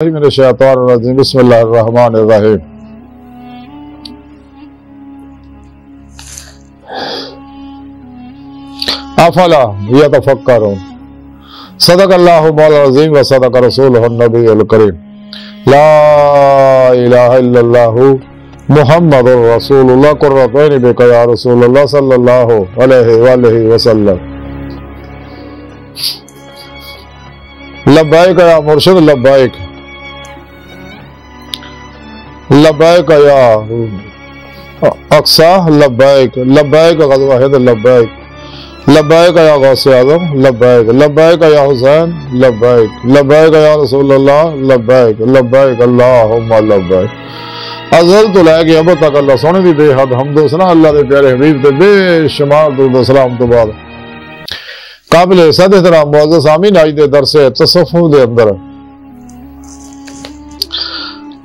मिनश्शैतानिर्रजीम बिस्मिल्लाहिर्रहमानिर्रहीम। अफला यतफक्करून सदक़ल्लाहु मौलाना अज़ीम व सदक़ रसूलुहुन नबियुल करीम। ला इलाहा इल्लल्लाहु मुहम्मदुर रसूलुल्लाह कुर्रतुन बिका या रसूलुल्लाह सल्लल्लाहु अलैहि वसल्लम। लब्बाइक या मुर्शिद लब्बाइक, लब्बाइक या अक्सा लब्बाइक, लब्बाइक गज़वाहिद लब्बाइक, लब्बाइक या गौसे आज़म लब्बाइक, लब्बाइक या हुसैन लब्बाइक, लब्बाइक या रसूलुल्लाह लब्बाइक, लब्बाइक अल्लाहुम्मा लब्बाइक। अज़ल तो लैके अब तक अल्लाह सोने दी बेहद हमद व सना अल्लाह दे प्यारे हबीब ते बेशुमार दुरूद व सलाम तो बाद काबिल सद एहतराम मुअज़्ज़ज़ आमीन आज दे दरसे तसव्वुफ़ दे अंदर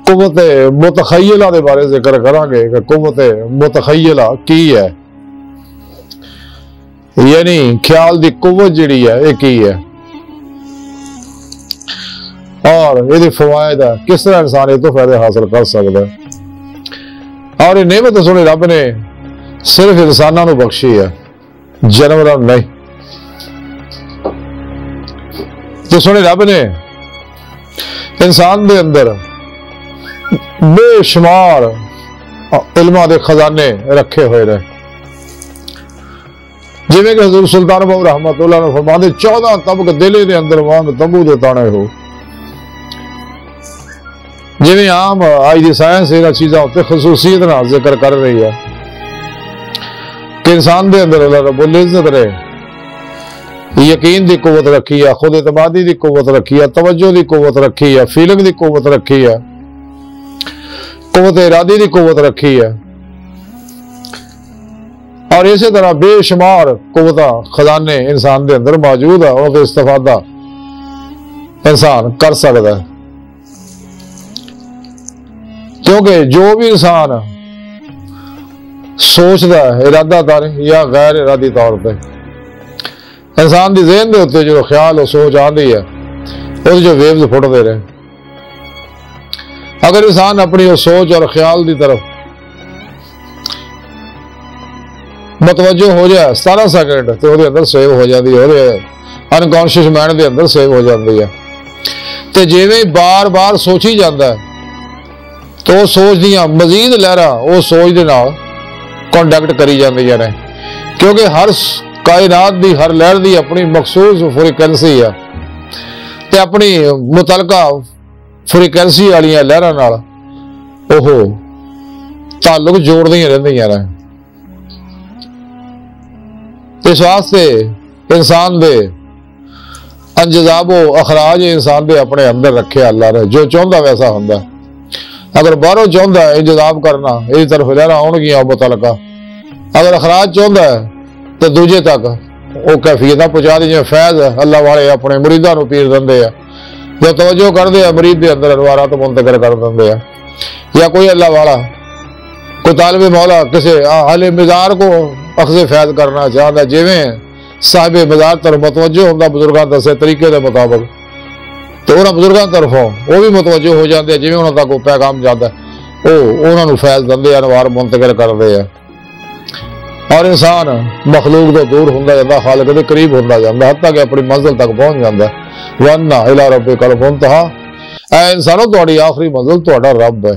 कुव्वत मुतखय्यला दे बारे जिक्र करांगे कि कुव्वत मुतखय्यला की है, यानी ख्याल दी कुव्वत जिहड़ी है ये की है और ये फवायद है, किस तरह इंसान ये तो फायदे हासिल कर सकता है। और ये नेमत सुनी रब ने सिर्फ इंसानों को बख्शी है, जानवरों नहीं। तो सुने रब ने इंसान दे अंदर बेशुमार इल्मां दे खजाने रखे हुए रहे, जिवें कि हज़रत सुल्तान बाहू रहमतुल्लाह ने फरमाते 14 तबक दिले दे अंदर वांग तंबू दे ताने हो। जिवें आम आज दी साइंस इन्हां चीज़ां उत्ते खसूसियत नाल जिक्र कर रही है कि इंसान दे अंदर अल्लाह रब्बुल इज़्ज़त ने यकीन की कुव्वत रखी है, खुद एतमादी की कुव्वत रखी है, तवज्जो की कुव्वत रखी है, फीलिंग की कुव्वत रखी है, कुव्वत इरादी की कुव्वत रखी है और इसी तरह बेशुमार कुव्वत खजाने इंसान के अंदर मौजूद है और इस्तेफादा इंसान कर सकता है। क्योंकि जो भी इंसान सोचता है इरादादार या गैर इरादी तौर पर इंसान की ज़हन के उत्ते जो ख्याल और सोच आती है वो जो वेव्स फुटते रहे, अगर इंसान अपनी वो सोच और ख्याल की तरफ मुतवज्जो हो जाए 17 सेकंड तो वो अंदर सेव हो जाती है, अनकॉन्शियस माइंड के अंदर सेव हो जाती है। तो जिवें बार बार सोची जाता है तो सोच दियां मजीद लहरां वो सोच के नाल कॉन्टैक्ट करी जांदियां ने, क्योंकि हर कायनात की हर लहर की अपनी मखसूस फ्रीक्वेंसी है ते अपनी मुतलका फ्रीक्वेंसी वाली लहरां नाल ओह ताल्लुक जोड़दियां रहिंदियां ने। इस वास्ते इंसान दे अंजज़ाबो अखराज इंसान दे अपने अंदर रखे अल्लाह ने, जो चाहता वैसा हुंदा। अगर बाहरों चाहता है इंतजाम करना इस तरफ लहरां आउणगियां मुतलका, अगर अखराज चाहता है तो दूजे तक वो कैफियत पहुंचा दी। जिवें फैज़ अल्लाह वाले अपने मुरीदां नूं पीर दिंदे आ, जो तवज्जो करते हैं मुरीद के अंदर अनवारात मुंतकिल कर देंगे हैं, या कोई अल्लाह वाला कोई तालिब मौला किसी अहले मिज़ार को अखज़ फैज़ करना चाहता है, जिवें साहिब मिज़ार तरफ मुतवज्जो होंदा बुजुर्गां दसे तरीके के मुताबिक, तो उन्होंने बुजुर्गों तरफों वो भी मुतवज्जो हो जाते हैं, जिवें उन्होंने तक वो पैगाम जाता है वो उन्होंने फैज़ दिंदे अनवार मुंतकिल करते हैं और इंसान मखलूक तो दूर होंदा जांदा, खालिक दे करीब होंदा जांदा, हत्ता कि अपनी मंजिल तक पहुंच जाता है। वन्ना इला रब्बिकल मुंतहा, ऐ इंसानों तुहाडी आखिरी मंजिल तुहाडा रब है।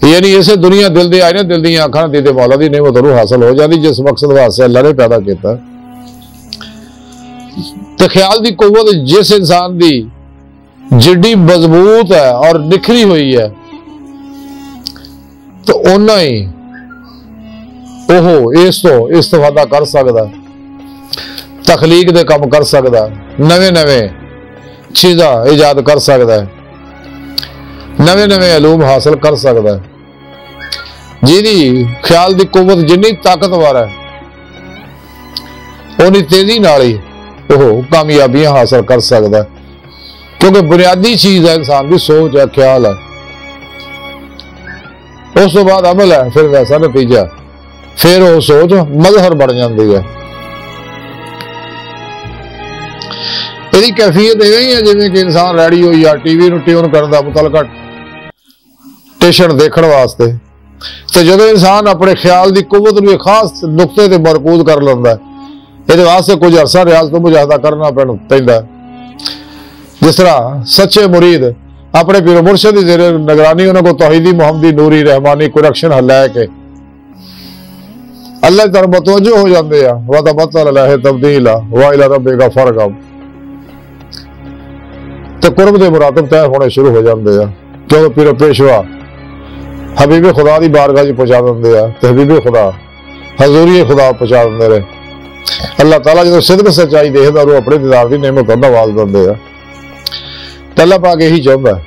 यानी इसे दुनिया दिल दे आए ने, दिल दी अखां दी ते मौला दी नेमत नूं हासिल हो जाती जिस मकसद वास्ते अल्लाह ने पैदा किया। ते ख्याल दी कुव्वत जिस इंसान दी जिड्डी मजबूत है और निखरी हुई है तो उन्ना ही ओह इस तो इस्तेफादा कर सकता, तखलीक दे काम कर सकता, नवे नवे चीज़ा ईजाद कर सकता है, नवे नवे अलूम हासिल कर सकता है। जिहदी ख्याल की कुव्वत जिन्नी ताकतवर है उन्नी तेजी नाल ही ओह कामयाबियां हासिल कर सकता है, क्योंकि बुनियादी चीज़ है इंसान की सोच है, ख्याल है, उस तो बाद अमल है, फिर वैसा नतीजा, फिर वो सोच मजहर बन जाती है। ਇਹਦੀ कैफियत इवें ही है जिवें कि इंसान रेडियो या टीवी ਨੂੰ ट्यून करता मुतलका स्टेशन देखने वास्ते। तो जो इंसान अपने ख्याल की कुवत ਨੂੰ खास नुकते ते मरकूज कर लेंदा ये वास्ते कुछ अरसा रियाज तो मुजाहदा करना पैंदा। जिस तरह सच्चे मुरीद अपने पीर मुर्शद की जेर निगरानी उन्होंने तौहीदी मुहम्मदी नूरी रहमानी कुरैक्शन लैके अल्लाह की तरफ मतवज्जो हो जाते हैं। वतबत्तल तब्दीला व इला रब्बिका फरगब तो कुर्ब के मुरातब तय होने शुरू हो जाते हैं क्योंकि पीर पेशवा हबीबे खुदा की बारगाह पहुंचा देंगे तो हबीबे खुदा हजूरी खुदा पहुंचा देंगे रहे। अल्लाह ताला जो सिदक सच्चाई देखता वो अपने दीदार की नेमत नवाज देंगे हैं। अल्लाह पाक यही चाहता है।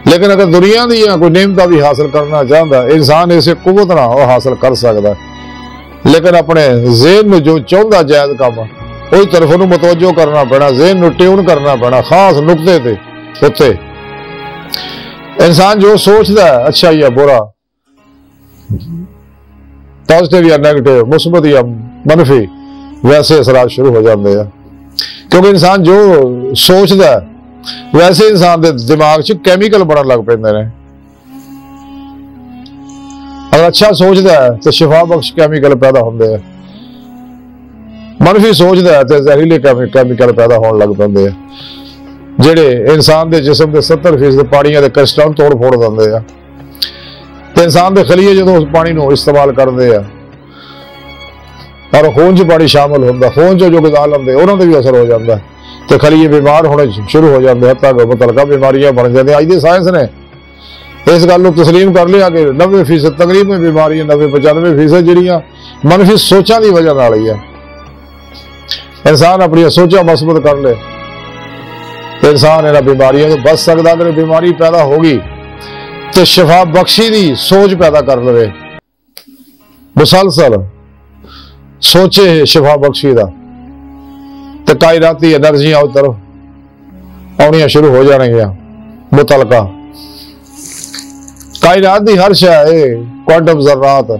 लेकिन अगर दुनिया दी कोई नेमत भी हासिल करना चाहता इंसान इसे कुवत ना वो हासिल कर सकता है। लेकिन अपने ज़हन में जो चाहता जायज़ काम उस तरफ उन्होंने मुतवज्जो करना पैना ज़हन में ट्यून करना पैना खास नुकते ते उत्ते। इंसान जो सोचता है अच्छा या बुरा पॉजिटिव या नेगेटिव मुस्बत या मनफी वैसे असरात शुरू हो जाते हैं। क्योंकि इंसान जो सोचता है वैसे इंसान के दिमाग च कैमिकल बनन लग पेंदे ने। अगर अच्छा सोचता है तो शिफा बख्श कैमिकल पैदा होंदे हैं। मनफी सोचता है तो जहरीले कैमिकल पैदा होने लग पेंदे हैं जेड़े इंसान के जिसम के 70% पानियां के क्रिस्टल तोड़ फोड़ देंगे हैं। तो इंसान के खलीए जो उस पानी को इस्तेमाल करते हैं और खून च पानी शामिल होता खून च जो गजा लेंगे उन्होंने भी असर हो जाता है तो खलीए बीमार होने शुरू हो जाते हैं। तक मुतलका बीमारियां बन जाती अज की साइंस ने इस गल तस्लीम कर लिया कि 90% तकरीबन बीमारियां 90-95% जड़ियां मनफी सोचा की वजह नाल ही है। इंसान अपनी सोचा मस्बत कर ले तो इंसान इन्होंने बीमारियों तो बच सकता। अगर बीमारी पैदा होगी तो शिफा बख्शी की सोच पैदा कर ले मुसलसल सोचे शिफा बख्शी का तो कायनाती एनर्जियां उस तरफ आनिया शुरू हो जाएगियां। मुतलका कायनात की हर शय क्वांटम जर्रात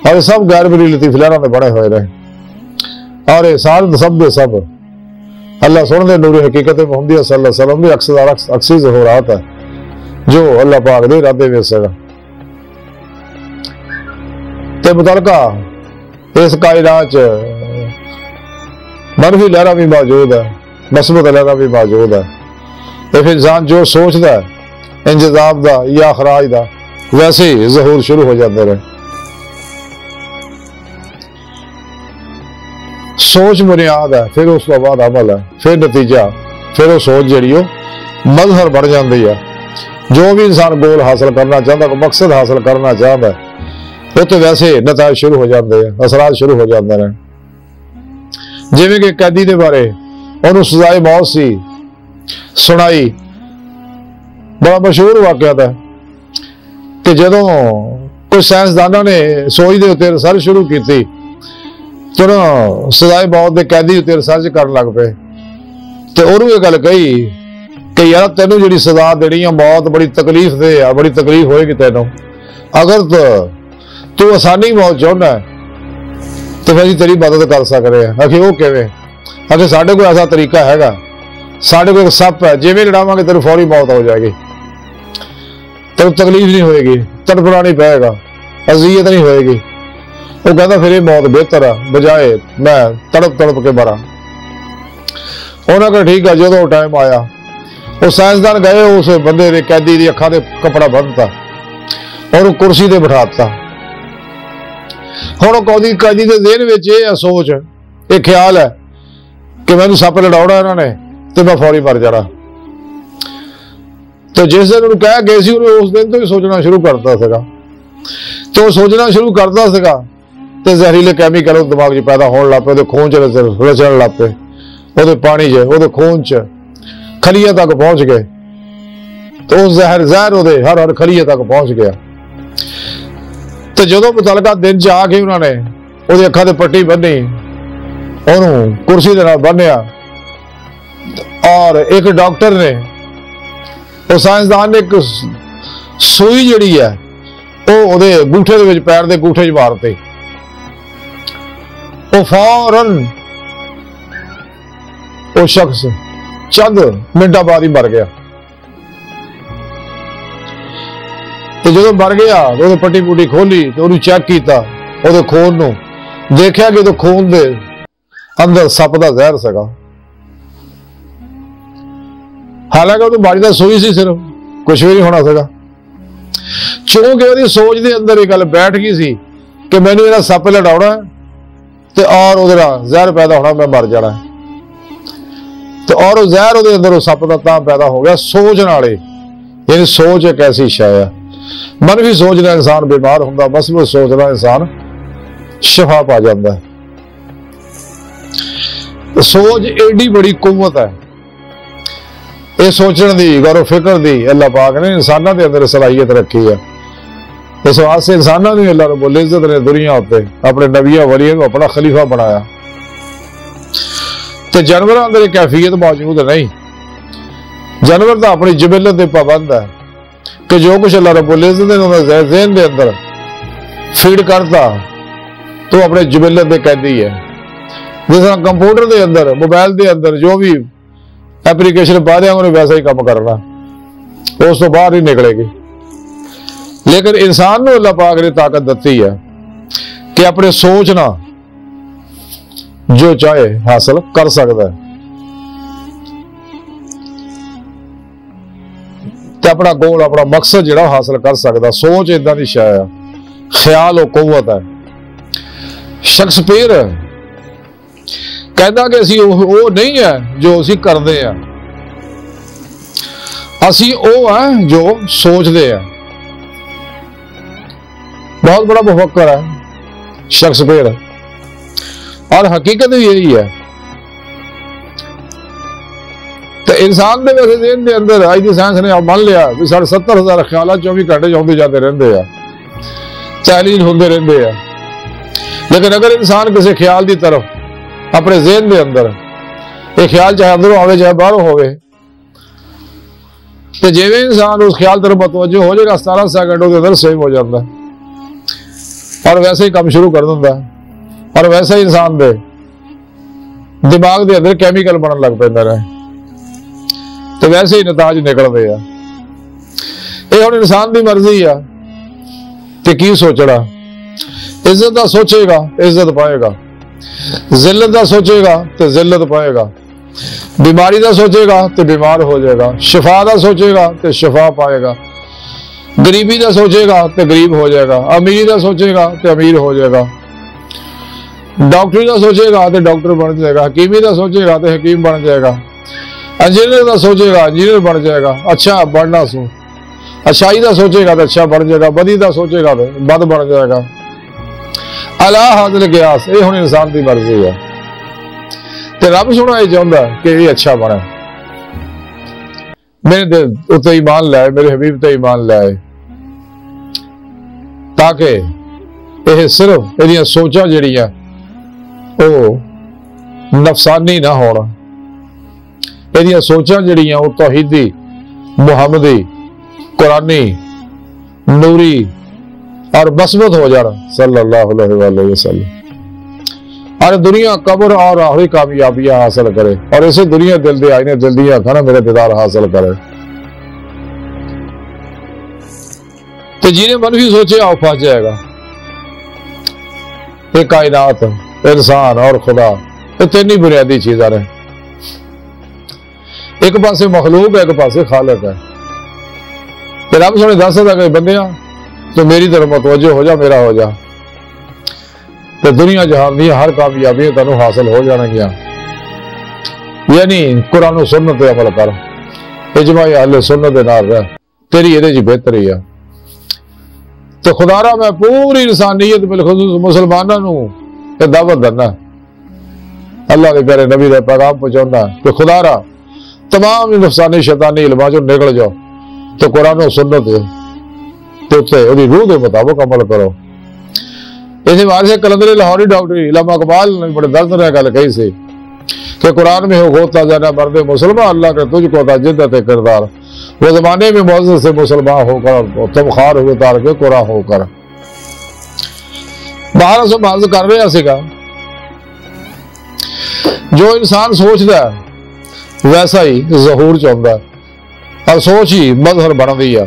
और सब गैर बरी लतीफ लहरों के बने हुए रहे और ये सारे सब दे सब अल्लाह सुन दे नूर हकीकत मुहम्मदी सल्लल्लाहु अलैहि वसल्लम भी अक्सी हो रहा था जो अल्लाह पाक दे इरादे में सगा ते मुतलका इस कायनात मनफी लहरा भी मौजूद है मस्बत लहरा भी मौजूद है। फिर इंसान जो सोचता है इंजजाब का या अखराज का वैसे ही ज़हूर शुरू हो जाते रहे। सोच बुनियाद है फिर उस बाद अमल है फिर नतीजा फिर वो सोच जी मजहर बन जाती है। जो भी इंसान गोल हासिल करना चाहता कोई मकसद हासिल करना चाहता है वो तो वैसे नताज शुरू हो जाते हैं असरात शुरू हो जाते हैं। जिवें कि कैदी के बारे उन्होंने सजाए मौत सी सुनाई बड़ा मशहूर वाकया था कि जदों कोई साइंसदाना ने सोच के उत्ते रिसर्च शुरू की तो ना सजाए मौत के कैदी उत्ते रिसर्च कर लग पे तो उन्होंने ये गल कही कि यार तेनों जी सजा देनी है मौत बड़ी तकलीफ दे बड़ी तकलीफ होएगी तेनों अगर तो तू आसानी मौत चाहना है तो फिर तेरी मदद कर सकते हैं। आखिर वो किवें आखिर साढ़े कोई ऐसा तरीका हैगा साढ़े कोई सप है जिवें लड़ावांगे तेरे फौरी मौत हो जाएगी तेन तकलीफ नहीं होएगी तड़पना नहीं पेगा अजियत नहीं होएगी। वो कहता फिर ये मौत बेहतर है बजाए मैं तड़प तड़प के मरा। उन्होंने कहा ठीक है जो टाइम आया वो साइंसदान गए उस बंदे ने कैदी की अखा से कपड़ा बंधता और कुर्सी से बिठाता। हुण कैदी के ज़हन में यह सोच ये ख्याल है कि मैनू सप लड़ाउणा इन्होंने तो मैं फौरी मर जाना। तो जिस दिन उन्होंने कह गए उस दिन तो ही सोचना शुरू करता सगा तो सोचना शुरू करता सगा तो जहरीले कैमिकल दिमाग च पैदा होने लग पे खून च रचन लग पे वो पानी च खून च खलीए तक पहुंच गए तो उस जहर हर हर खलीए तक पहुंच गया। तो जो मुतलका दिन च आके उन्होंने वो अखा से पट्टी बन्नी उन्होंने कुर्सी के बन्निया और एक डॉक्टर ने वो साइंसदान ने एक सूई जी है वो गूठे के पैर के गूठे च मारते वो फौरन वो शख्स चंद मिनटा बाद ही मर गया। तो जो मर गया तो पट्टी पुट्टी खोली तो उन्हें चेक किया, वो खून नूं देखा कि तो खून दे अंदर सप का जहर सगा। हालांकि वो बारी का सूई सी, सिर्फ कुछ भी नहीं होना सका। क्योंकि वो सोच के अंदर एक गल बैठ गई सी कि मैनू इहदा सप लड़ाउणा ते और उहदा जहर पैदा होना, मैं मर जाना। तो और वो जहर वो अंदर सप का तां पैदा हो गया सोच नाले। यानी सोच एक ऐसी शय है, मन भी सोचना इंसान बीमार होंदा, बस वो सोचना इंसान शिफा पा जाता है। तो सोच एडी बड़ी कुव्वत है, ये सोचने की गौर फिक्र की अल्लाह पाक ने इंसानों के अंदर सलाहियत रखी है। इस वास्ते इंसानों ने अल्लाह रब्बुल इज्जत ने दुनिया उत्ते अपने नबियां वलियां को अपना खलीफा बनाया। तो जानवर अंदर कैफियत मौजूद नहीं। जानवर तो अपनी जबिलत के पाबंद है कि जो कुछ अल्लाह रब्बुल इज्जत ने ज़हन के अंदर फीड करता तो अपने जबिलत के कैदी है। जिस तरह कंप्यूटर के अंदर मोबाइल के अंदर जो भी एप्लीकेशन पा दिया उन्हें वैसा ही काम करना, उस तो बाहर ही निकलेगी। लेकिन इंसान को अल्लाह पाक ने ताकत दी है कि अपने सोचना जो चाहे हासिल कर सकता है, तो अपना गोल अपना मकसद जो हासिल कर सकता। सोच इदा की शय है, ख्याल और कुव्वत है। शेक्सपियर कहता कि असी वो नहीं है जो असी करते हैं, असी वो है जो सोचते हैं। बहुत बड़ा मुफक्कर है शेक्सपियर, और हकीकत भी यही है। तो इंसान के वैसे ज़हन के अंदर अज की साइंस ने मान लिया भी 70,000 ख्याल 24 घंटे आते जाते रहते हैं, चैलेंज होते रहते हैं। लेकिन अगर इंसान किसी ख्याल की तरफ अपने ज़हन के अंदर ये ख्याल चाहे अंदरों आवे चाहे बाहरों होवे, तो जिवें इंसान उस ख्याल तरफ मतवज्जो हो जाएगा 17 सेकंड के अंदर सेव हो जाता है और वैसे ही काम शुरू कर देता है। और वैसे ही इंसान दे दिमाग के अंदर कैमिकल बनन लग पैंदा है, तो वैसे ही नताज निकलते हैं। ये हुण इंसान की मर्जी है कि की सोचना। इज्जत का सोचेगा इज्जत पाएगा, जिल्लत का सोचेगा तो जिल्लत पाएगा, बीमारी का सोचेगा तो बीमार हो जाएगा, शिफा का सोचेगा तो शिफा पाएगा, गरीबी का सोचेगा तो गरीब हो जाएगा, अमीरी का सोचेगा तो अमीर हो जाएगा, डॉक्टरी का सोचेगा तो डॉक्टर बन जाएगा, हकीमी का सोचेगा तो हकीम बन जाएगा, इंजीनियर का सोचेगा इंजीनियर बन जाएगा। अच्छा बढ़ना सू अच्छाई का सोचेगा तो अच्छा बन जाएगा, बदी का सोचेगा तो बद बन जाएगा। अला हाजिर गियास ये हुण इंसान की मर्जी है। तो रब सोना ये चाहता कि ये अच्छा बने, मेरे दिल उत्ते ईमान लाए, मेरे हबीब ते ईमान लाए, ताकि यह सिर्फ इहदियां सोचां जिहड़ियां वो नफसानी ना होना, इहदियां सोचां जिहड़ियां वो तौहीदी मुहम्मदी कुरानी नूरी और मस्बत हो जाना सल्लल्लाहु अलैहि वसल्लम। और दुनिया कब्र और आखिरी कामयाबियां हासिल करे, और इसे दुनिया दिल दे आईने दिल दिया खाना मेरे दीदार हासिल करे। तो जिन्हें मन भी सोचे आओ फंस जाएगा। ये कायनात इंसान और खुदा ये तीन ही बुनियादी चीजा ने, एक पासे मखलूक है एक पासे खालिक है। रब सोने दस कि बंदिया तो मेरी तरफ मतवज्जो हो जा, मेरा हो जा, तो दुनिया जहान दी हर कामयाबी तेन हासिल हो जाएगियां। यानी कुरान और सुन्नत पे अमल कर, इजमा अहले सुन्नत दे नाल रह, तेरी ये बेहतरी है। तो खुदारा मैं पूरी इंसानियत बिलखुसूस मुसलमानों को दावत देना, अल्लाह के प्यारे नबी का पैगाम पहुंचाना कि खुदारा तमाम नफसानी शैतानी इल्मां चों निकल जाओ, तो कुरान और सुन्नत के रूह के मुताबिक अमल करो। इसे वारिस कलंदर लाहौरी डॉक्टर इलामा इकबाल ने बड़े दर्द ने गल कही सी कि कुरान में हो गोता जाना मर्द मुसलमान अल्लाह के तुझको था जिद्दत किरदार, वो जमाने में मौजूद से मुसलमान होकर तुम खार हुए तार के कुरा होकर। बाहर से मार्ज कर रहा सीगा जो इंसान सोचता है वैसा ही जहूर चाहता और सोच ही मजहर बनती है।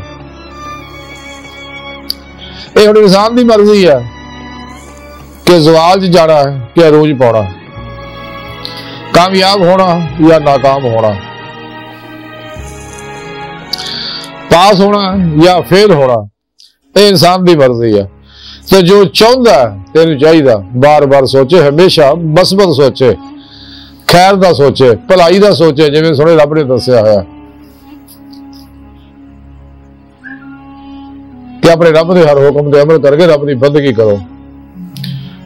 ये हुण इंसान की मर्जी है कि जवाल च जाना है कि अरूज पाना, कामयाब होना या नाकाम होना, पास होना या फेल होना, ये इंसान की मर्जी है। तो जो चाहता तेन चाहिए बार बार सोचे, हमेशा मस्बत सोचे, खैर का सोचे, भलाई का सोचे, जिवें सोहणे रब ने दस्सिया होया कि अपने रब के हर हुक्म ते अमल करके रब की बंदगी करो,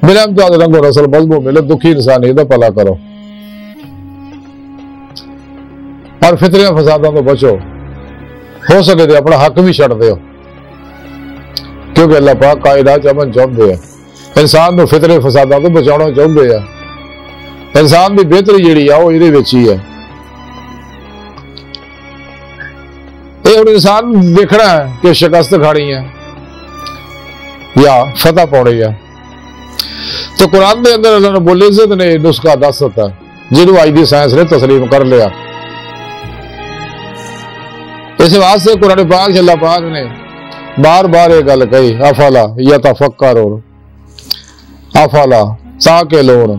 बिना इम्तियाज रंगो रसल मजबू मिले, दुखी इंसानी दा भला करो और फितरिया फसादों तो बचो। हो सके तो अपना हक भी छड़ दो, क्योंकि अल्लाह पाक कायनात अमन चाहते हैं, इंसान को फितरे फसादों तो बचाना चाहते हैं। इंसान की बेहतरी जी ही है। ये हुण इंसान देखना है कि शिकस्त खानी है या फतह पानी है। तो कुरान के अंदर अल्लाह रब्बुल इज्जत ने नुस्खा दस दिता जिन्होंने अज की साइंस ने तस्लीम कर लिया। इस वास्ते कुरान पाक अल्लाह पाक ने बार बार ये गल कही, अफला यतफक्करून, अफला ताक़िलून,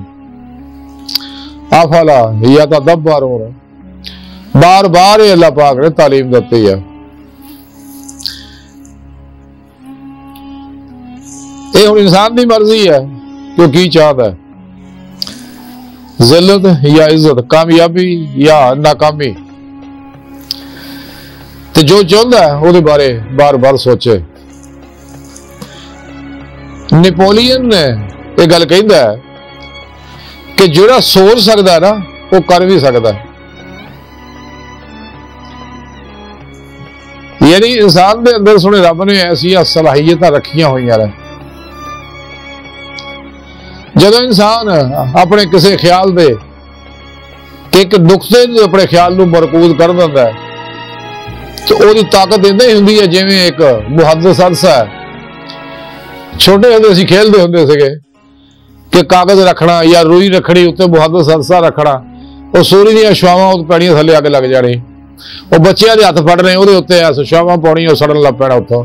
अफला यतदब्बरून, बार बार ये अल्लाह पाक ने तालीम दी है। ये हुण इंसान की मर्जी है कि की चाहता है, जिल्लत या इज्जत, कामयाबी या नाकामी। तो जो चाहता है वो बारे बार बार सोचे। नेपोलियन ने यह गल कहता है कि जो सोच सकता है ना वो कर भी सकता है। यानी इंसान के अंदर सुने रब ने ऐसिया सलाहियत रखिया हुई ने, जब इंसान अपने किसी ख्याल दे एक नुकते अपने ख्याल को मरकूज कर देता है तो वो ताकत इदा ही होंगी है जिवें एक मुहद्दिस अरसा है। छोटे होंदे असीं खेलते होंदे सीगे कि कागज रखना या रुई रखनी, उत्ते मुहद्दिस अरसा रखना, वो सूरज दी छावां उत पैणियां, थल्ले अग लग जानी, वो बच्चियां दे हत्थ फड़ने, उहदे उत्ते छावां पाउणियां, और सड़न लग पैना उत्थों,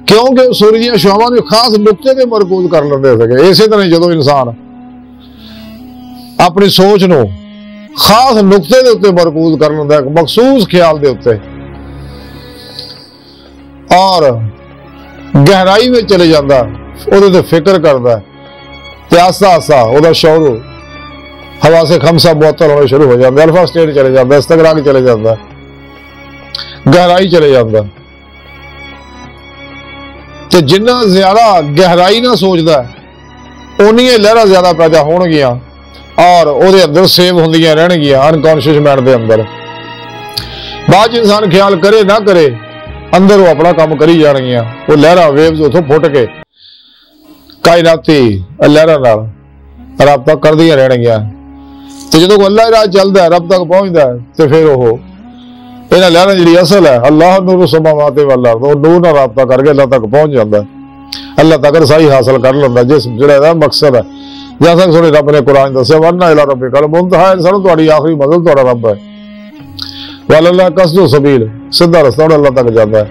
क्योंकि सूरज दी छावां नूं खास नुकते ते मरकूज कर लैंदे सीगे। इसे तरह जदों इंसान अपनी सोच नूं खास नुकते के उत्ते मरकूज कर लेंदा, मखसूस ख्याल के उत्ते, और गहराई में चले जाता, उहदे ते फिक्र करता, तो आस्ता आस्ता वह शौर हवा से खमसा मुअत्तल होने शुरू हो जाता, अल्फा स्टेट चले जाता, इस्तगराक चले जाता, गहराई चले जाता। तो जिन्ना ज्यादा गहराई ना सोचता उन्नियां लहरां ज्यादा पैदा होणगियां और ਉਹਦੇ अंदर सेव होंदियां रहणगियां अनकॉन्शियस माइंड के अंदर। बाद इंसान ख्याल करे ना करे, अंदर वो अपना काम करी जाणगियां, वो लहरां वेव्स उथों फुट के कायनाती लहरां नाल राबता करदियां रहणगियां। तो जो अल्लाह राह चलदा है, रब तक पहुंचदा है, तो फिर वो इन्हां लहरां जिहड़ी असल है, अल्लाह नूर समावाति वल अर्द, वो नूर नाल राबता करके अल्लाह तक पहुंच जाता है, अल्लाह तक रसाई हासिल कर लैंदा, जिस जिहड़ा मकसद है। जैसा सोने रब ने कुरान दस्सिया, वरना इला रब्बिकल मुंतहा, इंसान तुहाडी आखिरी मंजिल तुहाडा रब है, वल्लाह कसदु सबील, सीधा रास्ता अल्लाह तक जाता है।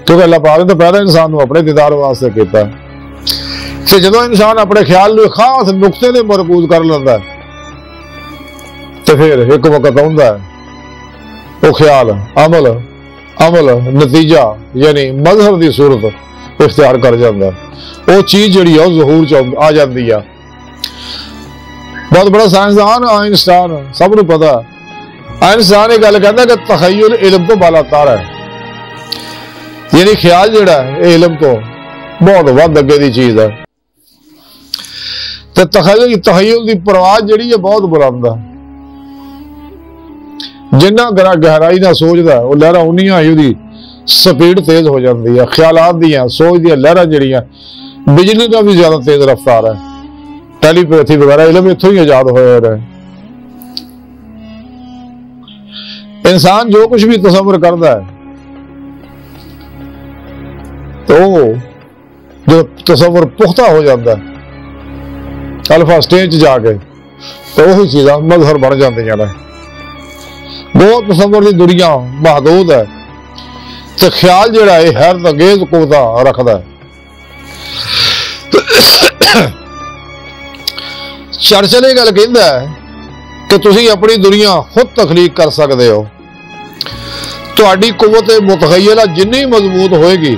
क्योंकि अल्लाह पाक ने तो पहले इंसान को अपने दीदार वास्ते किया। तो जो इंसान अपने ख्याल को खास नुकते ने मरकूज कर लेंदा है, तो फिर एक वक्त आता है वो ख्याल अमल अमल नतीजा यानी मजहर की सूरत इख्तियार कर जाता है। वो चीज जी जहूर च आ जाती है। बहुत बड़ा साइंसदान आइंस्टाइन, सबनों पता, आइंस्टाइन ये गल कहता कि तखय्युल इल्म तो बालातर है, यानी ख्याल जिहड़ा है इल्म तो बहुत वध अगे की चीज है। तो तखय्युल की परवाज जिहड़ी है बहुत बुलंद है। जिन्ना गहराई ना सोचता है वो लहरां उन्नियां ही उहदी स्पीड तेज हो जाती है। ख्यालात दियां सोच दियां लहरां जिहड़ियां बिजली का भी ज्यादा तेज रफ्तार है। टेलीपैथी वगैरह इल्म इत्थों ही आजाद होए रहे। इंसान जो कुछ भी तसव्वुर करता है तो जो तसव्वुर पुख्ता हो जाता है अल्फा स्टेज जाके तो वही चीज़ा मजहर बन जांदियां ने। बहुत तसव्वुर की दुनिया महदूद है तो ख्याल जिहड़ा है हैरत अंगेज कुवता रखता है। चर्चिल ये गल कहंदा है कि तुसीं अपनी दुनिया खुद तखलीक कर सकते हो। तुहाडी कुव्वत मुतखय्यला जिन्नी मजबूत होएगी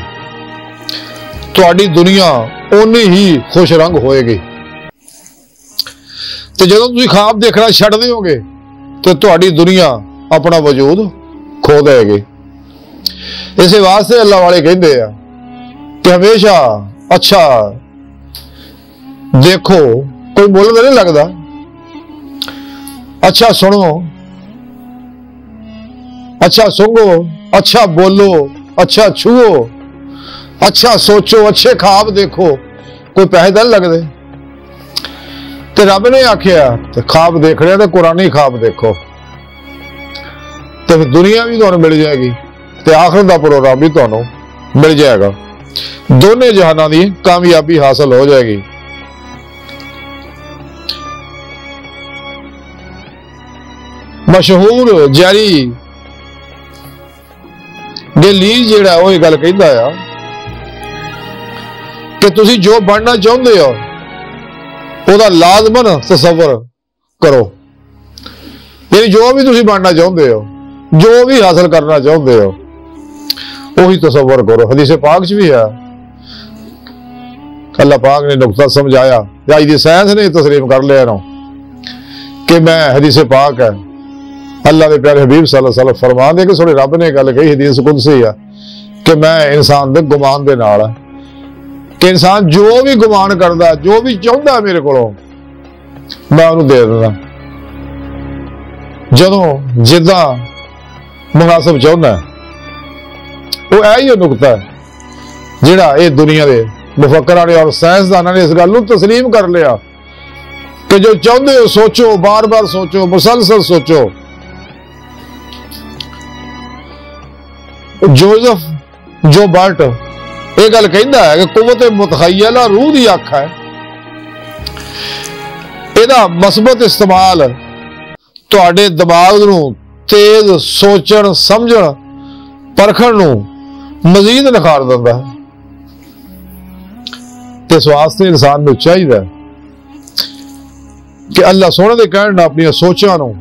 तुहाडी दुनिया उन्नी ही खुश रंग होएगी। तो जदों तुसीं ख्वाब देखना छड्ड दिओगे तो तुहाडी दुनिया अपना वजूद खो देगी। इस वास्ते अल्लाह वाले कहते हैं कि हमेशा अच्छा देखो, कोई मुल तो नहीं लगता, अच्छा सुनो, अच्छा सुंगो, अच्छा बोलो, अच्छा छुओ, अच्छा सोचो, अच्छे ख्वाब देखो, कोई पैसे तो नहीं लगते। तो रब ने आख्या तो ख्वाब देख रहे तो कुरानी ख्वाब देखो तो फिर दुनिया भी तुहानू मिल जाएगी तो आखिरत का प्रोग्राम भी तुहानू मिल जाएगा। दोनों जहाना की कामयाबी हासिल हो जाएगी। मशहूर जैरी गलीज जिहड़ा वो गल कहंदा है कि तुसीं जो बनना चाहुंदे हो ਉਹਦਾ लाजमन तसव्वुर करो। यानी जो भी तुसीं बनना चाहुंदे हो, जो भी हासिल करना चाहुंदे हो, वही तसव्वुर करो। हदीस पाक च भी है, अल्लाह पाक ने नुक्ता समझाया, अज दी साइंस ने तस्लीम कर लिया ना कि मैं हदीस पाक है अल्लाह के प्यारे हबीब सल्लल्लाहु अलैहि वसल्लम फरमा दे कि सोने रब ने गल कही हदीस कुदसी है कि मैं इंसान दे गुमान दे नाल है कि इंसान जो भी गुमान करता, जो भी चाहता मेरे को मैं उन्होंने दे देना, जदों जिदा मुनासिब चाहता। वो यही नुकता है जिहड़ा ये दुनिया के मुफक्करां ने और साइंसदानां ने इस गल नूं तस्लीम कर लिया कि जो चाहते हो सोचो, बार बार सोचो, मुसलसल सोचो। जोसेफ जोबर्ट ये गल कहता है कि कुव्वत मुतखय्यला रूह की अख है, इहदा मस्बत इस्तेमाल तुहाडे दिमाग नूं तेज सोचण, समझण, परखण नूं मजीद निखार दिंदा है। ते इस वास्ते इंसान नूं चाहीदा कि अल्लाह सोहणे दे कहण नाल अपनी सोचां नूं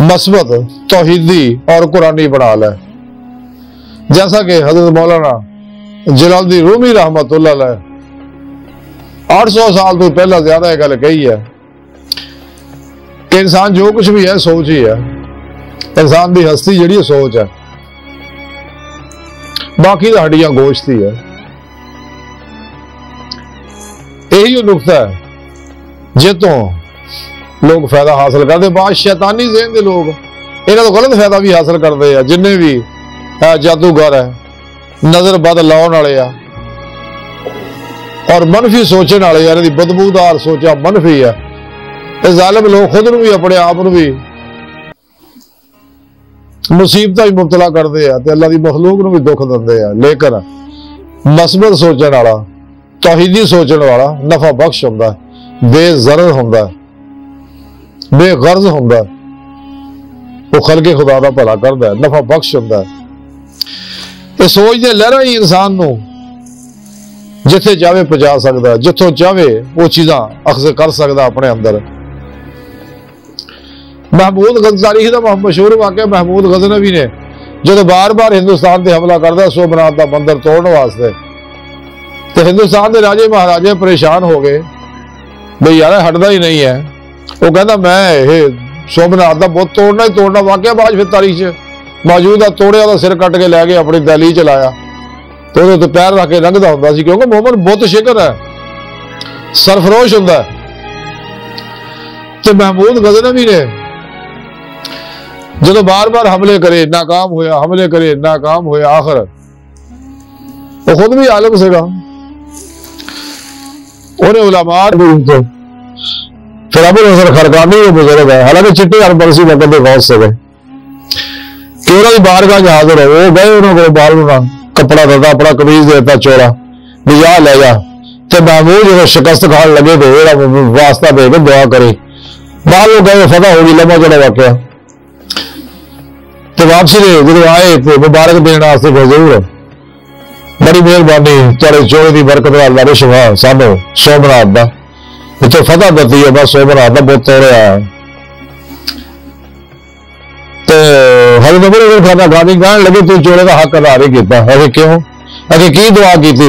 मस्बत, तौहीदी और कुरानी बना लै। जैसा कि हजरत मौलाना जलालुद्दीन रूमी रहमतुल्लाह अलैह 800 साल तो पहला ज्यादा यह गल कही है कि इंसान जो कुछ भी है सोच ही है। इंसान की हस्ती जी सोच है, बाकी तो हड्डियां गोश्त ही है। यही नुकता है जितों लोग फायदा हासिल करते। बाद शैतानी ज़हन के लोग इन्हों तो गलत फायदा भी हासिल करते हैं। जिन्हें भी जादूगर है, नजर बद लाने वाले आ और मनफी सोचने वाले, इन्होंने बदबूदार सोचा मनफी है। जालिम लोग खुद भी अपने आप भी मुसीबत भी मुबतला करते हैं, अल्लाह की मखलूक भी दुख देंगे। लेकिन मस्बत सोचने वाला, तौहीदी सोचने वाला नफा बख्श होंदा, बेज़रर होंदा, बेगर्ज होंदा, वो खलके खुदा का भला करता है, नफा बख्श होंदा। ये सोच दे लहरा ही इंसान नूं जिथे चाहे पहुंचा सकता, जिथों चाहे वो चीज़ां अखज़ कर सकता अपने अंदर। महमूद गज़नवी का मशहूर वाक़या, महमूद गज़नवी ने जो बार बार हिंदुस्तान से हमला करता सोमनाथ का मंदिर तोड़ने वास्ते, तो हिंदुस्तान के राजे महाराजे परेशान हो गए भाई यार हटता ही नहीं है। वो कहता मैं सोमनाथ का बुत तोड़ना ही तोड़ना। वाकया बाद फिर तारीख च मौजूद है, तोड़िया का सिर कट के लैके अपनी दहली च लाया तो वो पैर रख के लंघता होंदा सी, क्योंकि मोहम्मद बुत शिकर है, सरफरोश होंदा है। तो महमूद गज़नवी ने जो बार बार हमले करे नाकाम होया, हमले करे नाकाम होया, आखिर वो खुद भी आलम सेगा, उन्हें उलमा फिर अबुल हसन खरकानी वो बुजुर्ग है, हालांकि चिट्टे अरबरसी वक्त के गौस से गए कि उन्होंने बारगाह हाजिर हो, वो गए उन्होंने बाल कपड़ा देता, अपना कमीज देता चोरा भी या ले जा, तो महमूद जो शिकस्त खान लगे तो वास्ता दे के दुआ करे, बाहर लोग गए फतह होगी, लंबा चौड़ा वाकया। तो वापसी ने जो आए तो मुबारक देने जरूर बड़ी मेहरबानी तेरे चोरे की बरकत अल्लाह ने शिफा सानू सोमनाथ का इतने फतह दी है, बस सोमनाथ का बहुत हो रहा है। तो हर नंबर खाना खानी कहन लगे तू चोरे का हक अदा नहीं किया। अखे क्यों? अखे की दुआ की थी?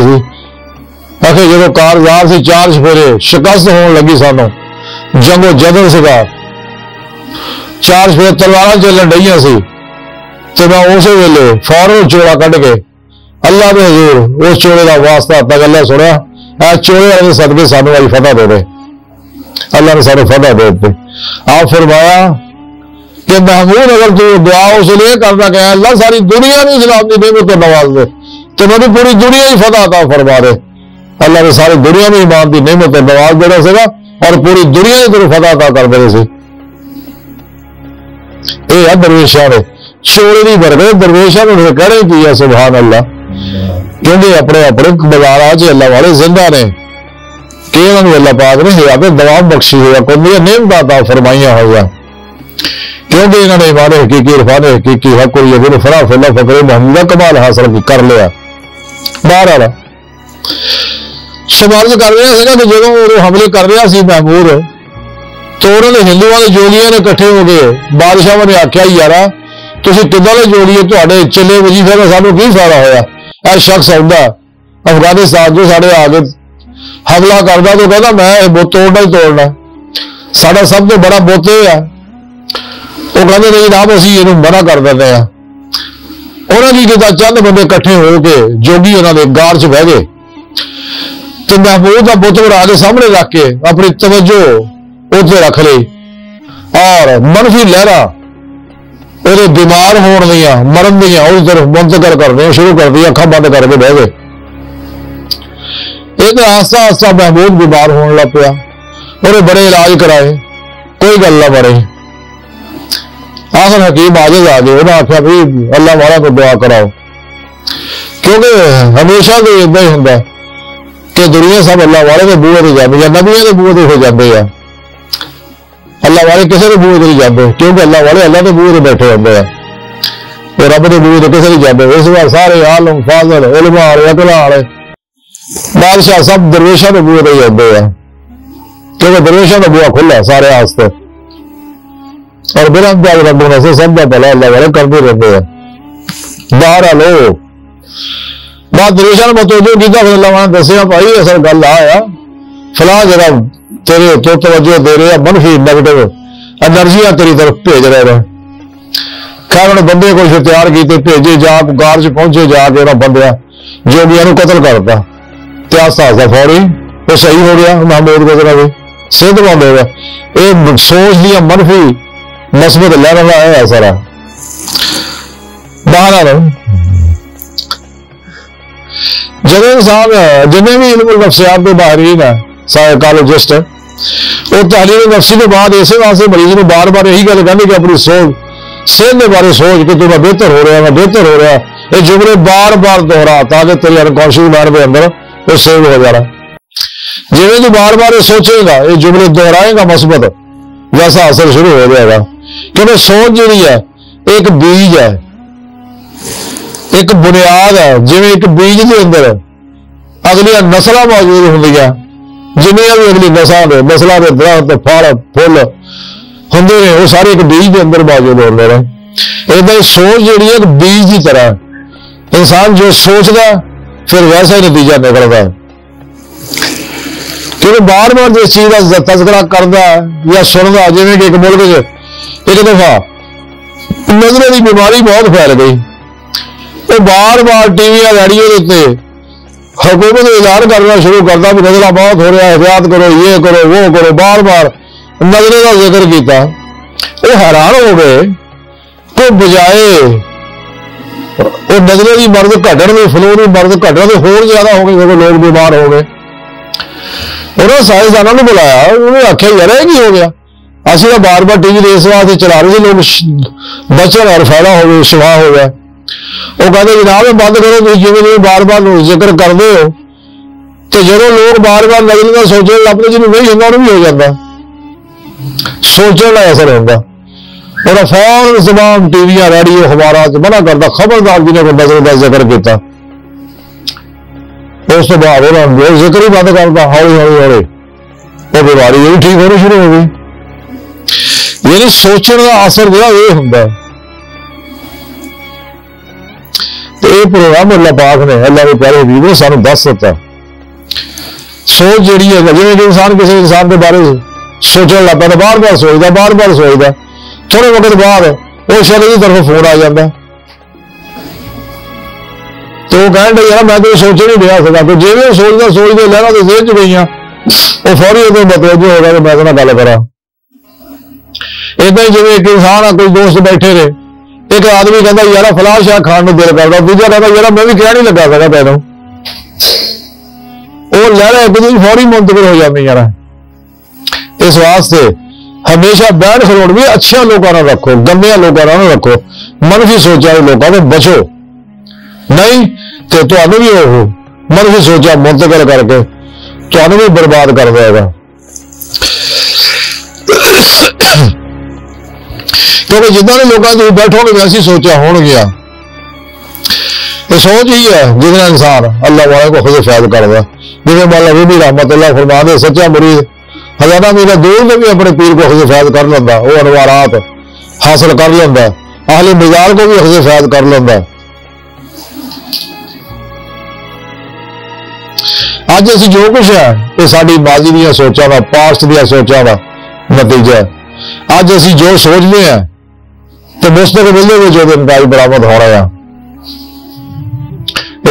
अखे जो कारजार से 4 सफेरे शिकस्त होने लगी, सानू जंगो जदल सगा 4 सफेरे तलवार चलन डईया सी, तो मैं उस वेले फौरन चोड़ा कढ़ के अल्लाह के हजूर उस चोरे का वास्ता तक अल्लाह सुनिया, ऐ चोरे वाले सदके सानू वाली फतह दे दे। अल्लाह ने सानू फतह दे दी। आप फरमाया कि महमूद अगर तू दुआ उसलिए करना कि अल्लाह सारी दुनिया में इस्लाम की नेमत को नवाज दे, तो मैंने पूरी दुनिया ही फतह अता फरमा दे। अल्लाह ने सारी दुनिया में ईमान की नेमत को नवाज देना सीगा और पूरी दुनिया ही तेरे फतह अता कर देने से। ये है दरवेशा ने चोरे की बरकत, दरवेशा ने फिर कहने की है सुभान अल्लाह, क्योंकि अपने अपने बाजारा च अल्लाह वाले जिंदा ने कि अल्लाह पाक ने हयात दवाम बख्शी हुआ कुंदियां नेमत अता फरमाइया हुआ, क्योंकि इन्होंने ईमान हकीकी इरफान हकीकी हक यकीन फरा फला फकरे मोहम्मद कमाल हासिल कर लिया। बाहर आला सिफारिश कर रहा है कि जो हमले कर रहा सी महमूद, तो उन्होंने हिंदुओं के जोगियां ने इकट्ठे हो गए बादशाह ने आख्या यारा तुम किदा के जोड़िए थोड़े चले वजीफे का सानू की फायदा होया। यह शख्स आता अफगानिस्तान जो साढ़े आगे हमला करता तो कहता मैं बुत तोड़ना ही तोड़ना, साडा सब तो बड़ा बुत यह है। वो कहते नहीं जनाब असी इनू मना कर देते हैं। उन्होंने की किया, चंद बंदे इकट्ठे होकर जोगी उन्होंने गार च बह गए, तो महमूद का बुत बना के सामने रख के अपनी तवज्जो उत्ते रख ली और मनफी लहरा वो बीमार होने दियां मरन दियां उस तरफ मुंतकिल करने शुरू कर दी, अखा बंद करके बह गए। एक आस्ता आस्ता महमूद बीमार होने लग पिया, उन्हें बड़े इलाज कराए, कोई गल ना बने। आखिर हकीम आजिज आ गए, उन्हें आख्या भी अल्लाह वाला को दुआ कराओ, क्योंकि हमेशा तो इदा ही होंगे कि दुनिया सब अल्लाह वाले के बूहे ते जाती है, नबियों के बूहे ते हो जाते हैं। अल्लाह वाले किसी के बूहे नहीं जाते, क्योंकि अल्लाह वाले अल्लाह के बूहे बैठे होंगे, तो रब के बूहे किसी नहीं जाते। इस बार सारे आलम फाजल उलमा वाले अकला वाले बादशाह सब दरवेशा के बूहे ही होंगे हैं, क्योंकि दरवेशा का बूहा खुला सारे आस्ते और बिना रब से सब का भला अल्लाह वाले करते रहते हैं। बाहर आलो बात दरवेशा ने मतोजो किया, फिर अल्लाह ने दसिया भाई असल गल आया फलां जगह तेरे तो तवज्जो दे रहे मनफी नेगेटिव एनर्जियां तेरी तरफ भेज रहे हैं। खैर उन्होंने बंदे को फिर तैयार किए, भेजे जा गार च पहुंचे, जाके उन्होंने बंदिया जोगिया कतल करता, आस्ता आस्ता फौरी वो सही हो गया। महमूद को जरा भी सेहतमंद हो गया। ये सोच दिया मनफी मस्बत लहर का है सारा। बाहर आ रहा जो इंसान जिन्हें भी इल्म नफ्सियात के माहिरीन है साइकोलॉजिस्ट, वो तहलील नफ्सी के बाद इस वास्ते मरीज को बार बार यही गल कहते कि अपनी सोच सेहत के बारे सोच कि तुम्हें बेहतर हो रहा है, मैं बेहतर हो रहा है, ये जुमले बार बार दोहरा ताकि तेरी अनकॉन्शियस माइंड के अंदर वो सेव हो जाना। जिन्हें तू बार बार सोचेगा ये जुमले दोहराएगा मस्बत, वैसा असर शुरू हो जाएगा। क्योंकि सोच जी है एक बीज है, एक बुनियाद है, जिवें एक बीज के अंदर अगलियां नस्ल मौजूद होंदियां, जिन्नियां भी अगली नस्लों के दरख्त फल फुल होंदे ने वो सारे एक बीज के अंदर मौजूद होंदे ने। इदां सोच जिहड़ी एक बीज की तरह, इंसान जो सोचता फिर वैसा ही नतीजा निकलता है। क्योंकि बार बार जिस चीज का तस्करा करता या सुनता, जिवें कि एक मुल्क एक दफा नजर की बीमारी बहुत फैल गई, वो बार बार टीवी रेडियो के उत्ते हुकूमत ऐलान करना शुरू करता भी नजर बहुत हो रहा है, एहतियात करो, ये करो वो करो, बार बार नजरे का जिक्र किया। वो हैरान हो गए तो बजाए वो नजरे की मर्द घटन में फ्लो की मर्द घटन से होर ज्यादा हो गई, क्योंकि लोग बीमार हो गए। उन्होंने साइंसदानों ने बुलाया, उन्होंने आख्या यार की हो गया, असं तो बार बार टीवी इस वास्ते चला रहे थे लोग बचन और फायदा हो गया, शिफा हो गया। वो कहते जनाब बंद करो, तुम जिम्मे जिम्मे बार बार जिक्र करते हो तो जो लोग बार बार नजर का सोचने लगते जिन्हें नहीं होंगे उन्हें भी हो जाता, सोचने का असर होगा। और फौरन तमाम टीवियां रेडियो अखबार मना करता, खबरदार जिन्हें को नजर का जिक्र किया उस तो बाद उन्होंने जिक्र ही बंद करता, हौली हौली हौली वो बीमारी यही ठीक होनी शुरू हो गई। यानी सोचने का असर जो ये होंगे। तो ये प्रोग्राम अल्लाह पाक ने, अल्लाह के प्यारे हबीब ने सानू दस दिता। सोच जी है जिवें इंसान किसी इंसान के बारे सोचने लग पैदा, बार बार सोचता, थोड़े वक्त बाद वो शरीर की तरफ फोन आ जाता, तो वो कह यार मैं तो सोच नहीं रहा सका। तो जिवें सोचता लहरा तो जेल च गई वो फौरी उदों मतलब होगा कि मैं गल करा। इदा ही जिवें एक इंसान आ, कोई दोस्त बैठे रहे, एक आदमी कहता यार फलां शाह खाण नूं दिल करदा, दूजा कहता यार मैं भी कह नहीं लगा सका तैनूं। वो लहरा एक दूसरी फौरी मुंतकिल हो जाती यार। इस वास्ते हमेशा बैठ खलोड़ भी अच्छे लोगों ना रखो, गंदिया लोगों ना रखो, मनफी सोचा लोगों को बचो, नहीं तो तुहानू भी वो मनफी सोचा मुंतकिल करके तुहानू भी बर्बाद कर देगा। क्योंकि जिदा ने लोगों तुम बैठोगे वैसी सोचा होणगियां। तो सोच ही है जिसने इंसान अल्लाह वाले को खुद फैद करता। जिन्हें मौला रूमी रहमतुल्लाह फरमाते सच्चा मुरीद हजारा मील दूर में भी अपने पीर को खुद फैद कर लेंदा, वो अनवारात हासिल कर लेंदा, अहले मिजाज को भी खुद फैद कर लेंदा। अज असीं जो कुछ है ये साडी माजी दी सोचां दा, पास्ट दी सोचां दा नतीजा है। अज असीं जो सोचते हैं तो मुस्तकबिल दे विच ओहदे नतीजे बरामद होना है।